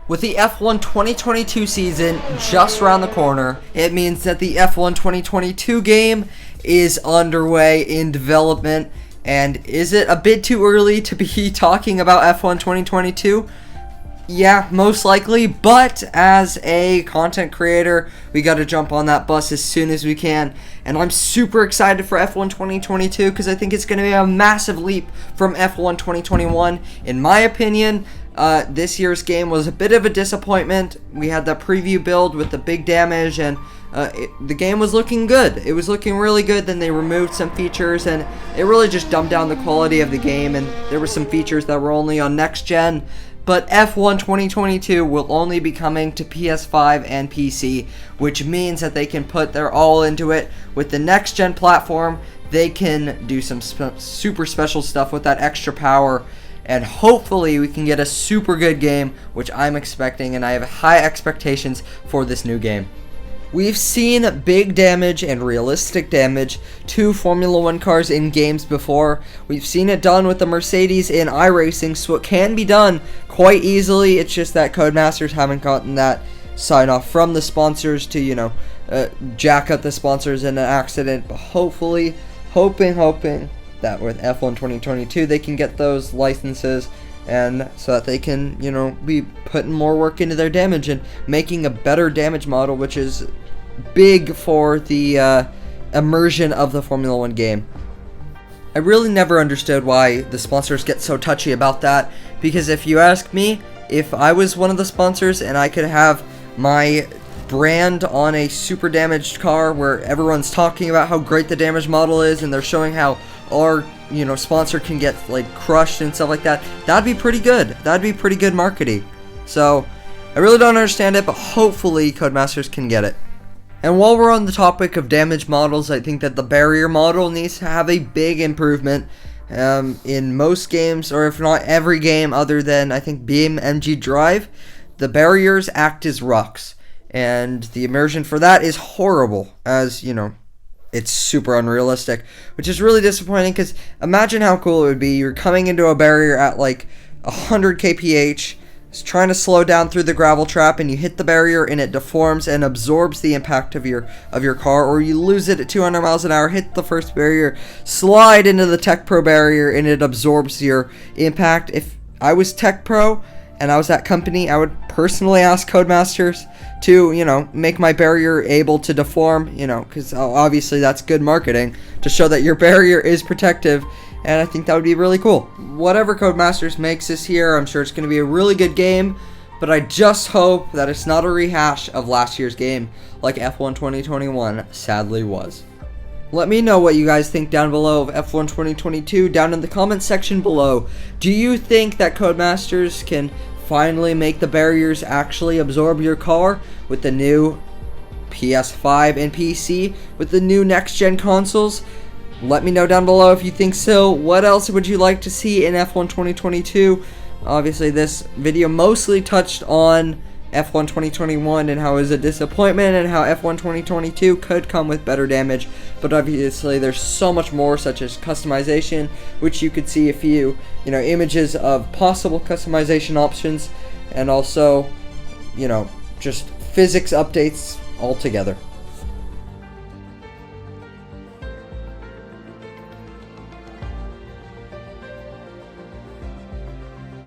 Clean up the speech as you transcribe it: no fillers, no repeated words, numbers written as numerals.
With the F1 2022 season just around the corner, it means that the F1 2022 game is underway in development. And is it a bit too early to be talking about F1 2022? Yeah, most likely, but as a content creator, we got to jump on that bus as soon as we can. And I'm super excited for F1 2022 because I think it's going to be a massive leap from F1 2021. In my opinion, this year's game was a bit of a disappointment. We had that preview build with the big damage, and the game was looking good. It was looking really good. Then they removed some features, and it really just dumbed down the quality of the game. And there were some features that were only on next gen. But F1 2022 will only be coming to PS5 and PC, which means that they can put their all into it. With the next gen platform, they can do some super special stuff with that extra power. And hopefully we can get a super good game, which I'm expecting, and I have high expectations for this new game. We've seen big damage and realistic damage to Formula 1 cars in games before. We've seen it done with the Mercedes in iRacing, so it can be done quite easily. It's just that Codemasters haven't gotten that sign off from the sponsors to, jack up the sponsors in an accident. But hopefully, hoping that with F1 2022 they can get those licenses, and so that they can, be putting more work into their damage and making a better damage model, which is big for the immersion of the Formula 1 game. I really never understood why the sponsors get so touchy about that, because if you ask me, if I was one of the sponsors and I could have my brand on a super damaged car where everyone's talking about how great the damage model is and they're showing how our sponsor can get crushed and stuff like that, that'd be pretty good. That'd be pretty good marketing. So I really don't understand it, but hopefully Codemasters can get it. And while we're on the topic of damage models, I think that the barrier model needs to have a big improvement. In most games, or if not every game other than I think BeamNG Drive, the barriers act as rocks, and the immersion for that is horrible, as it's super unrealistic, which is really disappointing, because imagine how cool it would be. You're coming into a barrier at 100 kph, trying to slow down through the gravel trap, and you hit the barrier and it deforms and absorbs the impact of your car, or you lose it at 200 miles an hour, hit the first barrier, slide into the Tech Pro barrier, and it absorbs your impact. If I was Tech Pro and I was that company, I would personally ask Codemasters to, make my barrier able to deform, because obviously that's good marketing to show that your barrier is protective, and I think that would be really cool. Whatever Codemasters makes this year, I'm sure it's going to be a really good game, but I just hope that it's not a rehash of last year's game like F1 2021 sadly was. Let me know what you guys think down below of F1 2022 down in the comment section below. Do you think that Codemasters can finally make the barriers actually absorb your car with the new PS5 and PC, with the new next-gen consoles? Let me know down below if you think so. What else would you like to see in F1 2022? Obviously, this video mostly touched on F1 2021 and how it was a disappointment, and how F1 2022 could come with better damage, but obviously there's so much more, such as customization, which you could see a few images of possible customization options, and also just physics updates altogether.